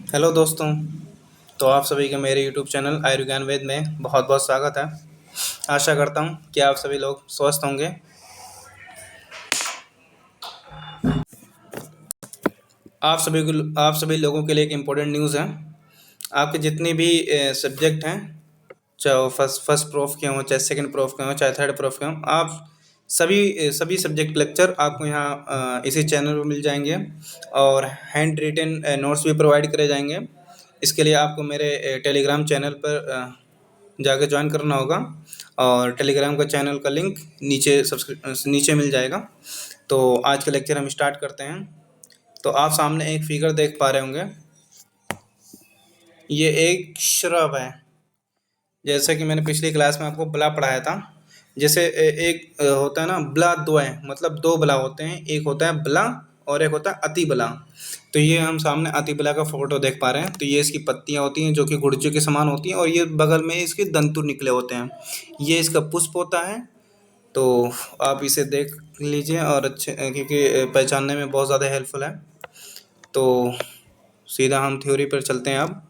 Hello दोस्तों। तो आप सभी का मेरे यूट्यूब चैनल आयुर्ज्ञान वेद में बहुत बहुत स्वागत है। आशा करता हूँ कि आप सभी लोग स्वस्थ होंगे। आप सभी लोगों के लिए एक इम्पोर्टेंट न्यूज़ है। आपके जितने भी सब्जेक्ट हैं, चाहे वो फर्स्ट फर्स्ट प्रूफ के हों, चाहे सेकंड प्रूफ के हों, चाहे थर्ड प्रूफ के हों, आप सभी सब्जेक्ट लेक्चर आपको यहाँ इसी चैनल पर मिल जाएंगे और हैंड रिटन नोट्स भी प्रोवाइड करे जाएंगे। इसके लिए आपको मेरे टेलीग्राम चैनल पर जाके ज्वाइन करना होगा और टेलीग्राम का चैनल का लिंक नीचे मिल जाएगा। तो आज का लेक्चर हम स्टार्ट करते हैं। तो आप सामने एक फिगर देख पा रहे होंगे। ये एक श्रव है। जैसे कि मैंने पिछली क्लास में आपको बला पढ़ाया था। जैसे एक होता है ना बला द्वय, मतलब दो बला होते हैं। एक होता है बला और एक होता है अति बला। तो ये हम सामने अति बला का फोटो देख पा रहे हैं। तो ये इसकी पत्तियां होती हैं जो कि गुड़जे के समान होती हैं और ये बगल में इसके दंतुर निकले होते हैं। ये इसका पुष्प होता है। तो आप इसे देख लीजिए और अच्छे क्योंकि पहचानने में बहुत ज़्यादा हेल्पफुल है। तो सीधा हम थ्योरी पर चलते हैं अब।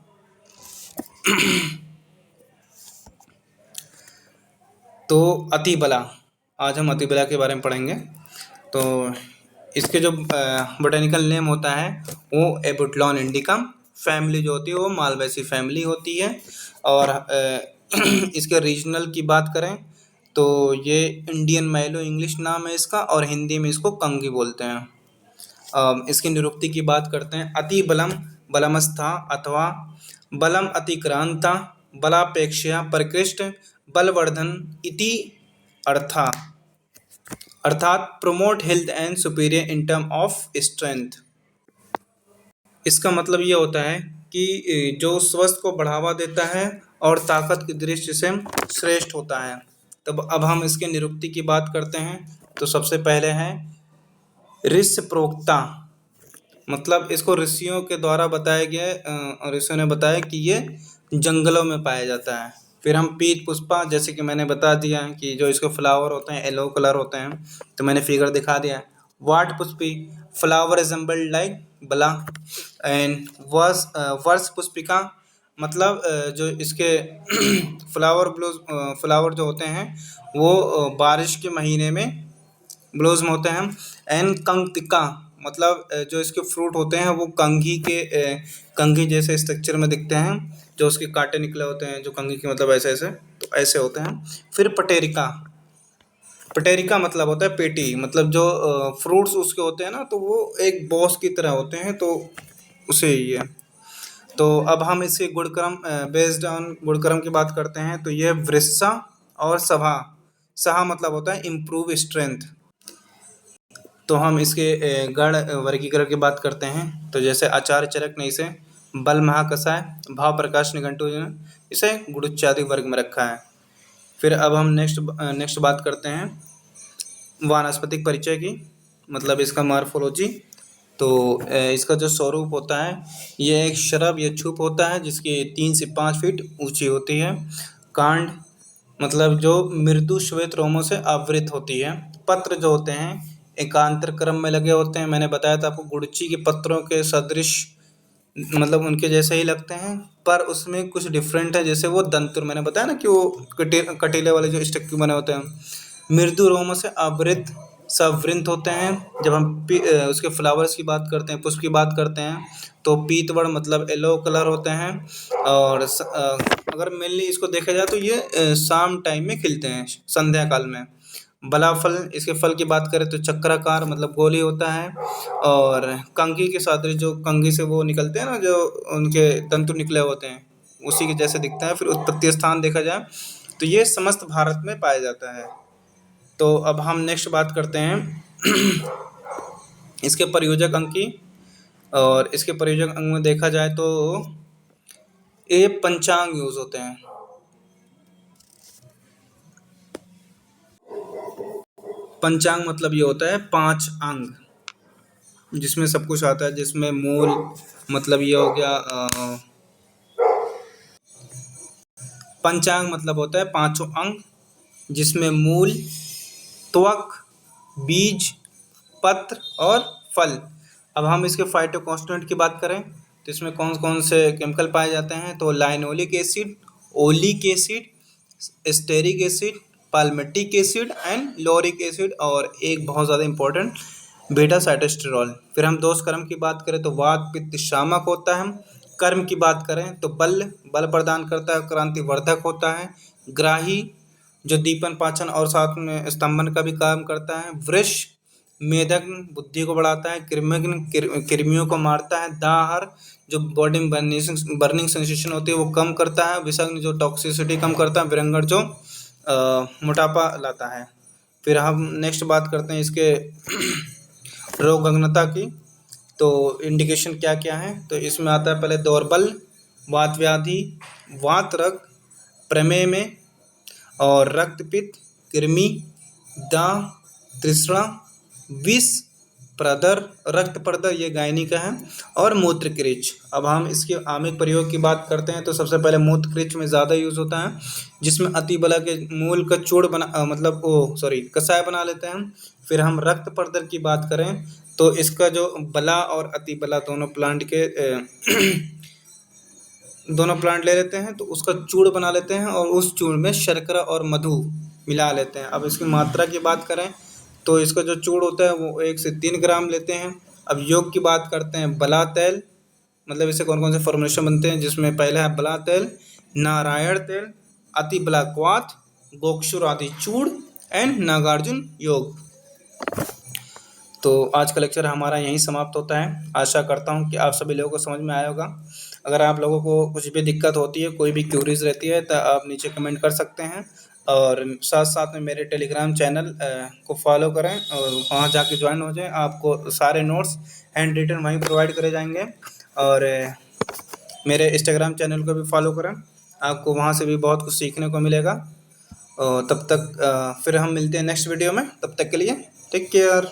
तो अति बला, आज हम अति बला के बारे में पढ़ेंगे। तो इसके जो बोटेनिकल नेम होता है वो एबुटलॉन इंडिका। फैमिली जो होती है वो मालवेसी फैमिली होती है। और इसके रीजनल की बात करें तो ये इंडियन मैलो इंग्लिश नाम है इसका और हिंदी में इसको कंगी बोलते हैं। इसकी निरुक्ति की बात करते हैं। अति बलम बलमस्था अथवा बलम अतिक्रांता बलापेक्षया परिकृष्ट बलवर्धन इति अर्था, अर्थात promote health and superior in term of strength. इसका मतलब ये होता है कि जो स्वस्थ को बढ़ावा देता है और ताकत की दृष्टि से श्रेष्ठ होता है। तब अब हम इसके निरुक्ति की बात करते हैं। तो सबसे पहले है ऋष्य प्रोक्ता, मतलब इसको ऋषियों के द्वारा बताया गया। ऋषियों ने बताया कि ये जंगलों में पाया जाता है। फिर हम पीत पुष्पा, जैसे कि मैंने बता दिया है कि जो इसके फ्लावर होते हैं येलो कलर होते हैं। तो मैंने फिगर दिखा दिया है। वाट पुष्पी फ्लावर रिजेंबल्ड लाइक बला एंड वर्ष पुष्पिका, मतलब जो इसके फ्लावर जो होते हैं वो बारिश के महीने में ब्लोज्म होते हैं। एंड कंकिका, मतलब जो इसके फ्रूट होते हैं वो कंघी जैसे स्ट्रक्चर में दिखते हैं। जो उसके कांटे निकले होते हैं, जो कंघी के मतलब ऐसे ऐसे, तो ऐसे होते हैं। फिर पटेरिका, पटेरिका मतलब होता है पेटी, मतलब जो फ्रूट्स उसके होते हैं ना तो वो एक बॉस की तरह होते हैं। तो उसे ही है। तो अब हम इसके गुणक्रम बेस्ड ऑन गुणक्रम की बात करते हैं। तो ये वृषा और सभा, सहा मतलब होता है इम्प्रूव स्ट्रेंथ। तो हम इसके गण वर्गीकरण की बात करते हैं। तो जैसे आचार्य चरक ने इसे बल महाकसाय भाव प्रकाश निघंटु ने इसे गुणोच्चादि वर्ग में रखा है। फिर अब हम नेक्स्ट बात करते हैं वानस्पतिक परिचय की, मतलब इसका मॉर्फोलॉजी। तो इसका जो स्वरूप होता है ये एक शरब या छुप होता है जिसकी 3 से 5 फीट ऊंची होती है। कांड मतलब जो मृदु श्वेत रोमों से आवृत होती है। पत्र जो होते हैं एकांतर क्रम में लगे होते हैं। मैंने बताया था आपको गुड़ची के पत्रों के सदृश, मतलब उनके जैसे ही लगते हैं, पर उसमें कुछ डिफरेंट है। जैसे वो दंतुर मैंने बताया ना कि वो कटीले वाले जो स्टक्यू बने होते हैं। मृदु रोमों से आवृत सवृंत होते हैं। जब हम उसके फ्लावर्स की बात करते हैं, पुष्प की बात करते हैं, तो पीतवर्ण मतलब येलो कलर होते हैं। और अगर मेनली इसको देखा जाए तो ये शाम टाइम में खिलते हैं, संध्या काल में। बलाफल, इसके फल की बात करें तो चक्राकार मतलब गोली होता है। और कंघी के साथ जो कंघी से वो निकलते हैं ना, जो उनके तंतु निकले होते हैं, उसी के जैसे दिखता है। फिर उत्पत्ति स्थान देखा जाए तो ये समस्त भारत में पाया जाता है। तो अब हम नेक्स्ट बात करते हैं इसके प्रयोजक अंग की। और इसके प्रयोजक अंग में देखा जाए तो ये पंचांग यूज होते हैं। पंचांग मतलब ये होता है 5 अंग जिसमें सब कुछ आता है, जिसमें मूल मतलब ये हो गया। पंचांग मतलब होता है 5 अंग जिसमें मूल, त्वक, बीज, पत्र और फल। अब हम इसके फाइटोकॉन्स्टिट्यूएंट की बात करें तो इसमें कौन कौन से केमिकल पाए जाते हैं, तो linoleic acid, oleic acid, stearic acid, palmitic acid and Lorik acid, और एक बहुत ज़्यादा इंपॉर्टेंट बीटा साइटोस्टेरॉल। फिर हम दोष कर्म की बात करें तो वात पित्त शामक होता है। कर्म की बात करें तो बल प्रदान करता है, क्रांतिवर्धक होता है। ग्राही जो दीपन पाचन और साथ में स्तंभन का भी काम करता है। वृष मेधक बुद्धि को बढ़ाता है। कृमग्न कृमियों को मारता है। दाहर जो बॉडी में बर्निंग सेंसेशन होती है वो कम करता है। विषाग्नि जो टॉक्सिसिटी कम करता है। विरंगड़ जो मोटापा लाता है। फिर हम नेक्स्ट बात करते हैं इसके रोगाग्नता की, तो इंडिकेशन क्या क्या है, तो इसमें आता है पहले दौर्बल, वात व्याधि, वात रग, प्रमेय में और रक्तपित्त, कृमि, दाह, तृष्णा, विष, प्रदर, रक्त प्रदर ये गायनी का है, और मूत्रकृच। अब हम इसके आमिक प्रयोग की बात करते हैं तो सबसे पहले मूत्रकृच में ज़्यादा यूज़ होता है, जिसमें अतिबला के मूल का चूर्ण कषाय बना लेते हैं। फिर हम रक्त प्रदर की बात करें तो इसका जो बला और अतिबला दोनों प्लांट ले लेते हैं, तो उसका चूर्ण बना लेते हैं और उस चूर्ण में शर्करा और मधु मिला लेते हैं। अब इसकी मात्रा की बात करें तो इसका जो चूर्ण होता है वो 1 से 3 ग्राम लेते हैं। अब योग की बात करते हैं, बला तेल, मतलब इससे कौन कौन से फॉर्मुलेशन बनते हैं, जिसमें पहला है बला तेल, नारायण तेल, अतिबला क्वाथ, गोक्षुर आदि चूर्ण एंड नागार्जुन योग। तो आज का लेक्चर हमारा यहीं समाप्त होता है। आशा करता हूँ कि आप सभी लोगों को समझ में आया होगा। अगर आप लोगों को कुछ भी दिक्कत होती है, कोई भी क्यूरीज रहती है, तो आप नीचे कमेंट कर सकते हैं, और साथ साथ में मेरे टेलीग्राम चैनल को फॉलो करें और वहाँ जाके ज्वाइन हो जाएं। आपको सारे नोट्स हैंड रिटन वहीं प्रोवाइड करे जाएंगे, और मेरे इंस्टाग्राम चैनल को भी फॉलो करें, आपको वहाँ से भी बहुत कुछ सीखने को मिलेगा। तब तक फिर हम मिलते हैं नेक्स्ट वीडियो में, तब तक के लिए टेक केयर।